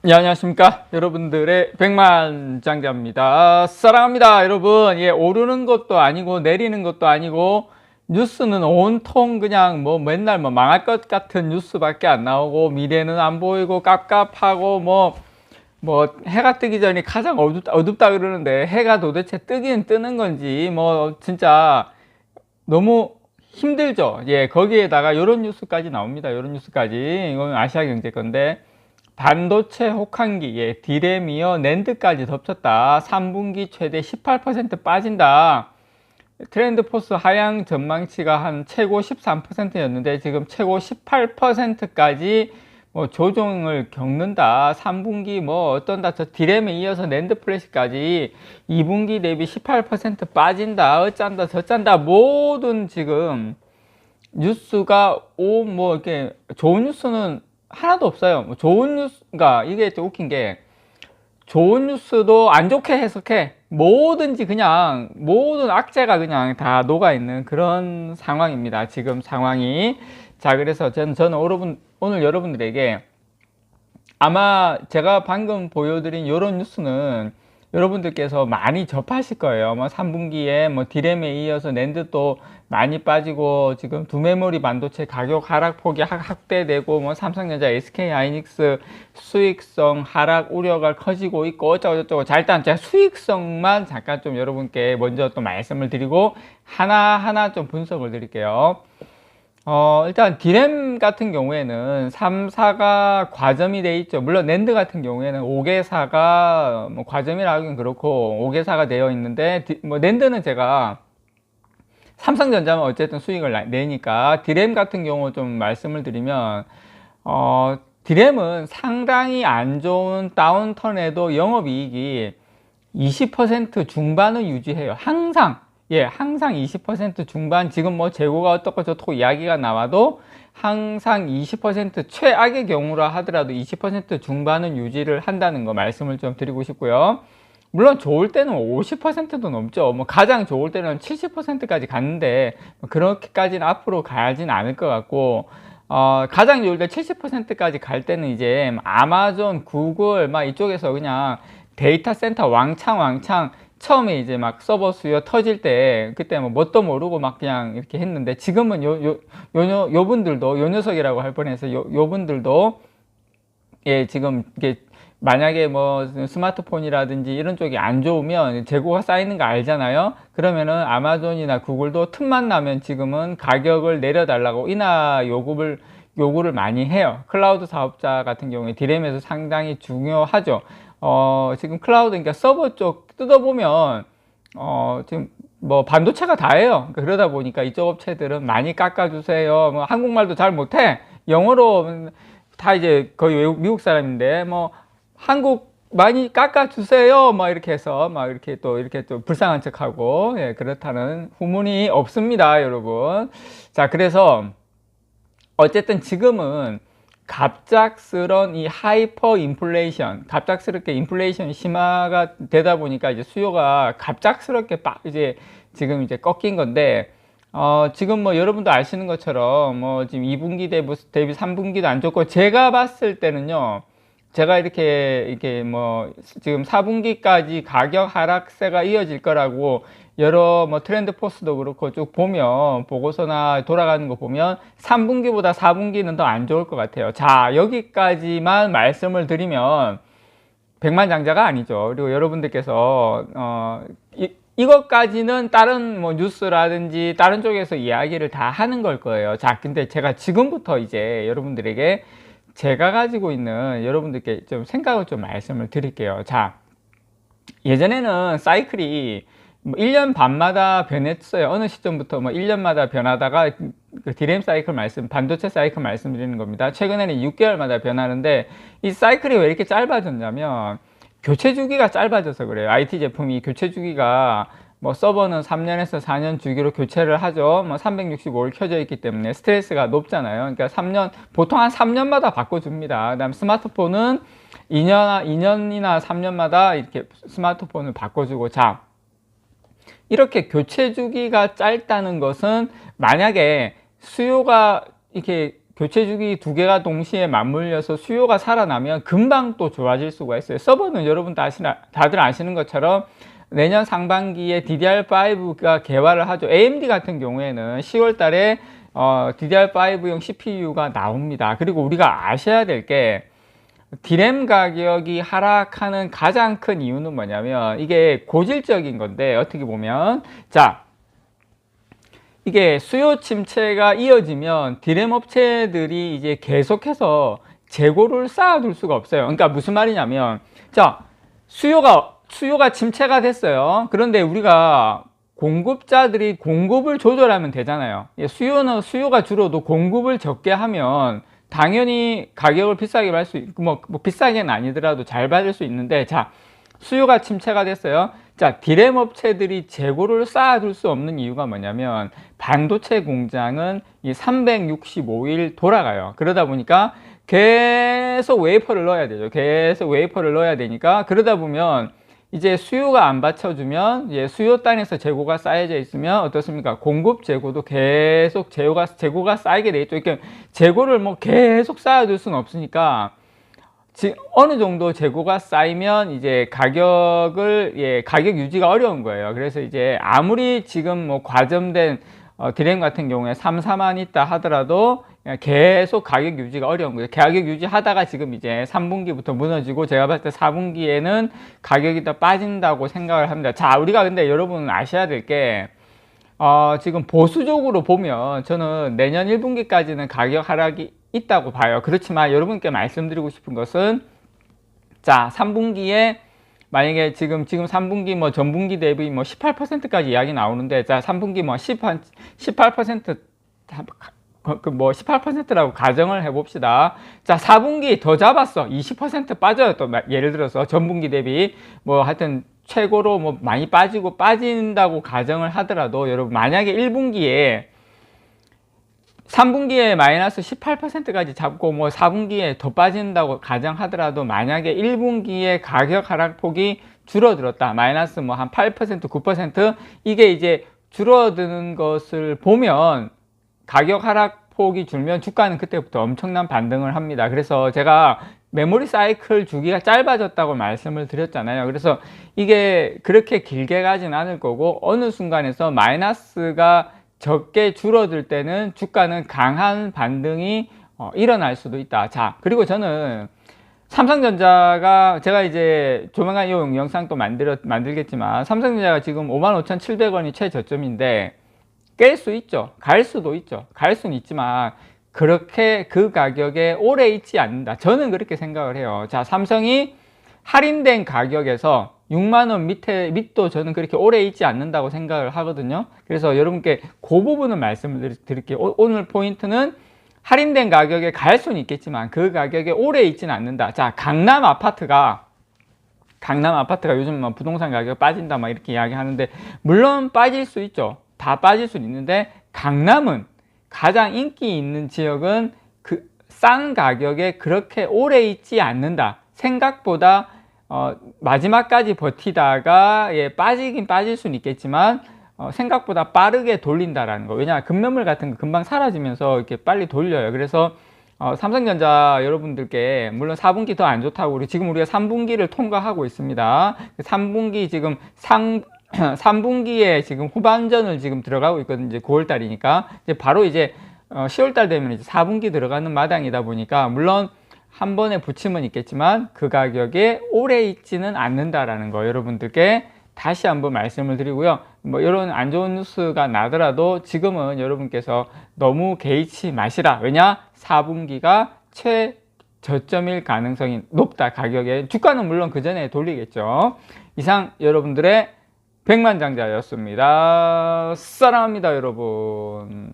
예, 안녕하십니까 여러분들의 백만장자입니다. 사랑합니다 여러분. 예, 오르는 것도 아니고 내리는 것도 아니고 뉴스는 온통 그냥 뭐 맨날 뭐 망할 것 같은 뉴스밖에 안 나오고 미래는 안 보이고 깝깝하고 뭐 해가 뜨기 전이 가장 어둡다 그러는데 해가 도대체 뜨긴 뜨는 건지 뭐 진짜 너무 힘들죠. 예, 거기에다가 요런 뉴스까지 나옵니다. 요런 뉴스까지. 이건 아시아경제 건데 반도체 혹한기에 디램이어 낸드까지 덮쳤다. 3분기 최대 18% 빠진다. 트렌드포스 하향 전망치가 한 최고 13%였는데 지금 최고 18%까지 뭐 조정을 겪는다. 3분기 뭐 어떤다. 저 디램에 이어서 낸드 플래시까지 2분기 대비 18% 빠진다. 어쩐다 저쩐다. 모든 지금 뉴스가 뭐 이렇게 좋은 뉴스는 하나도 없어요. 뭐 좋은 뉴스가 이게 좀 웃긴 게 좋은 뉴스도 안 좋게 해석해. 뭐든지 그냥 모든 악재가 그냥 다 녹아있는 그런 상황입니다. 지금 상황이. 자, 그래서 저는 오늘 여러분들에게 아마 제가 방금 보여드린 이런 뉴스는 여러분들께서 많이 접하실 거예요. 뭐 3분기에 뭐 디램에 이어서 낸드도 많이 빠지고 지금 두메모리 반도체 가격 하락폭이 확대되고 뭐 삼성전자, SK 하이닉스 수익성 하락 우려가 커지고 있고 어쩌고저쩌고. 자, 일단 제가 수익성만 잠깐 좀 여러분께 먼저 또 말씀을 드리고 하나하나 좀 분석을 드릴게요. 일단 디램 같은 경우에는 3사가 과점이 돼 있죠. 물론 낸드 같은 경우에는 5개사가 뭐 과점이라 하긴 그렇고 5개사가 되어 있는데 뭐 낸드는 제가 삼성전자는 어쨌든 수익을 내니까 디램 같은 경우 좀 말씀을 드리면 디램은 상당히 안 좋은 다운턴에도 영업이익이 20% 중반을 유지해요. 항상. 예, 항상 20% 중반. 지금 뭐 재고가 어떻고 저떻고 이야기가 나와도 항상 20% 최악의 경우라 하더라도 20% 중반은 유지를 한다는 거 말씀을 좀 드리고 싶고요. 물론 좋을 때는 50%도 넘죠. 뭐 가장 좋을 때는 70%까지 갔는데 그렇게까지는 앞으로 가야진 않을 것 같고, 가장 좋을 때 70%까지 갈 때는 이제 아마존, 구글 막 이쪽에서 그냥 데이터 센터 왕창 처음에 이제 막 서버 수요 터질 때 그때 뭐 뭣도 모르고 막 그냥 이렇게 했는데 지금은 요 분들도 요 녀석이라고 할 뻔해서 요 분들도 예, 지금 이게 만약에 뭐 스마트폰이라든지 이런 쪽이 안 좋으면 재고가 쌓이는 거 알잖아요. 그러면은 아마존이나 구글도 틈만 나면 지금은 가격을 내려달라고 인하 요구를 많이 해요. 클라우드 사업자 같은 경우에 디램에서 상당히 중요하죠. 지금 클라우드, 그러니까 서버 쪽 뜯어보면, 지금 뭐 반도체가 다예요. 그러다 보니까 이쪽 업체들은 많이 깎아주세요. 뭐 한국말도 잘 못해. 영어로 다 이제 거의 미국 사람인데, 뭐 한국 많이 깎아주세요. 뭐 이렇게 해서 막 이렇게 또 불쌍한 척하고, 예, 그렇다는 후문이 없습니다, 여러분. 자, 그래서 어쨌든 지금은 갑작스런 이 하이퍼 인플레이션, 갑작스럽게 인플레이션 심화가 되다 보니까 이제 수요가 갑작스럽게 이제 지금 이제 꺾인 건데, 지금 뭐 여러분도 아시는 것처럼 뭐 지금 2분기 대비 3분기도 안 좋고, 제가 봤을 때는요, 제가 이렇게 뭐 지금 4분기까지 가격 하락세가 이어질 거라고 여러 뭐 트렌드 포스도 그렇고 쭉 보면 보고서나 돌아가는 거 보면 3분기보다 4분기는 더 안 좋을 것 같아요. 자, 여기까지만 말씀을 드리면 백만장자가 아니죠. 그리고 여러분들께서 이것까지는 다른 뭐 뉴스라든지 다른 쪽에서 이야기를 다 하는 걸 거예요. 자, 근데 제가 지금부터 이제 여러분들에게 제가 가지고 있는 여러분들께 좀 생각을 좀 말씀을 드릴게요. 자, 예전에는 사이클이 뭐 1년 반마다 변했어요. 어느 시점부터 뭐 1년마다 변하다가 그 디램 사이클 반도체 사이클 말씀드리는 겁니다. 최근에는 6개월마다 변하는데 이 사이클이 왜 이렇게 짧아졌냐면 교체 주기가 짧아져서 그래요. IT 제품이 교체 주기가 뭐 서버는 3년에서 4년 주기로 교체를 하죠. 뭐 365일 켜져 있기 때문에 스트레스가 높잖아요. 그러니까 보통 한 3년마다 바꿔줍니다. 그다음 스마트폰은 2년이나 3년마다 이렇게 스마트폰을 바꿔주고. 자, 이렇게 교체 주기가 짧다는 것은 만약에 수요가 이렇게 교체 주기 두 개가 동시에 맞물려서 수요가 살아나면 금방 또 좋아질 수가 있어요. 서버는 여러분 다들 아시는 것처럼 내년 상반기에 DDR5가 개발을 하죠. AMD 같은 경우에는 10월 달에 DDR5용 CPU가 나옵니다. 그리고 우리가 아셔야 될 게 D램 가격이 하락하는 가장 큰 이유는 뭐냐면 이게 고질적인 건데, 어떻게 보면 자, 이게 수요 침체가 이어지면 D램 업체들이 이제 계속해서 재고를 쌓아둘 수가 없어요. 그러니까 무슨 말이냐면, 자, 수요가 침체가 됐어요. 그런데 우리가 공급자들이 공급을 조절하면 되잖아요. 수요가 줄어도 공급을 적게 하면 당연히 가격을 비싸게 받을 수 있고, 뭐 비싸게는 아니더라도 잘 받을 수 있는데, 자, 수요가 침체가 됐어요. 자, D램 업체들이 재고를 쌓아둘 수 없는 이유가 뭐냐면, 반도체 공장은 이 365일 돌아가요. 그러다 보니까 계속 웨이퍼를 넣어야 되죠. 계속 웨이퍼를 넣어야 되니까, 그러다 보면 이제 수요가 안 받쳐주면, 수요 단에서 재고가 쌓여져 있으면 어떻습니까? 공급 재고도 계속 재고가 쌓이게 되겠죠. 그러니까 재고를 뭐 계속 쌓아둘 수는 없으니까, 어느 정도 재고가 쌓이면 이제 가격 유지가 어려운 거예요. 그래서 이제 아무리 지금 뭐 과점된 D램 같은 경우에 3, 4만 있다 하더라도 계속 가격 유지가 어려운 거예요. 가격 유지하다가 지금 이제 3분기부터 무너지고, 제가 봤을 때 4분기에는 가격이 더 빠진다고 생각을 합니다. 자, 우리가 근데 여러분 아셔야 될 게, 지금 보수적으로 보면 저는 내년 1분기까지는 가격 하락이 있다고 봐요. 그렇지만 여러분께 말씀드리고 싶은 것은, 자, 3분기에 만약에 지금 3분기 뭐 전분기 대비 뭐 18%까지 이야기 나오는데, 자, 3분기 뭐 18% 뭐 18%라고 가정을 해봅시다. 자, 4분기 더 잡았어. 20% 빠져요. 또 예를 들어서 전분기 대비 뭐 하여튼 최고로 뭐 많이 빠진다고 가정을 하더라도, 여러분 만약에 1분기에 3분기에 마이너스 18%까지 잡고 뭐 4분기에 더 빠진다고 가정하더라도, 만약에 1분기에 가격 하락폭이 줄어들었다, 마이너스 뭐 한 8%, 9%, 이게 이제 줄어드는 것을 보면, 가격 하락폭이 줄면 주가는 그때부터 엄청난 반등을 합니다. 그래서 제가 메모리 사이클 주기가 짧아졌다고 말씀을 드렸잖아요. 그래서 이게 그렇게 길게 가진 않을 거고, 어느 순간에서 마이너스가 적게 줄어들 때는 주가는 강한 반등이 일어날 수도 있다. 자, 그리고 저는 삼성전자가, 제가 이제 조만간 이 영상 또 만들겠지만, 삼성전자가 지금 55,700원이 최저점인데 깰 수 있죠. 갈 수도 있죠. 갈 수는 있지만 그렇게 그 가격에 오래 있지 않는다. 저는 그렇게 생각을 해요. 자, 삼성이 할인된 가격에서 6만원 밑도 저는 그렇게 오래 있지 않는다고 생각을 하거든요. 그래서 여러분께 그 부분은 말씀을 드릴게요. 오늘 포인트는 할인된 가격에 갈 수는 있겠지만 그 가격에 오래 있지는 않는다. 자, 강남 아파트가 요즘 뭐 부동산 가격 빠진다 막 이렇게 이야기하는데, 물론 빠질 수 있죠. 다 빠질 수는 있는데, 강남은 가장 인기 있는 지역은 그 싼 가격에 그렇게 오래 있지 않는다. 생각보다 마지막까지 버티다가 빠지긴 빠질 수는 있겠지만 생각보다 빠르게 돌린다라는 거. 왜냐, 급매물 같은 거 금방 사라지면서 이렇게 빨리 돌려요. 그래서 삼성전자 여러분들께, 물론 4분기 더 안 좋다고, 지금 우리가 3분기를 통과하고 있습니다. 3분기 지금 3분기에 지금 후반전을 지금 들어가고 있거든요. 이제 9월달이니까 이제 바로 이제 10월달 되면 이제 4분기 들어가는 마당이다 보니까, 물론 한 번에 붙임은 있겠지만 그 가격에 오래 있지는 않는다라는 거 여러분들께 다시 한번 말씀을 드리고요. 뭐 이런 안 좋은 뉴스가 나더라도 지금은 여러분께서 너무 개의치 마시라. 왜냐, 4분기가 최저점일 가능성이 높다. 가격에, 주가는 물론 그 전에 돌리겠죠. 이상 여러분들의 백만장자였습니다. 사랑합니다, 여러분.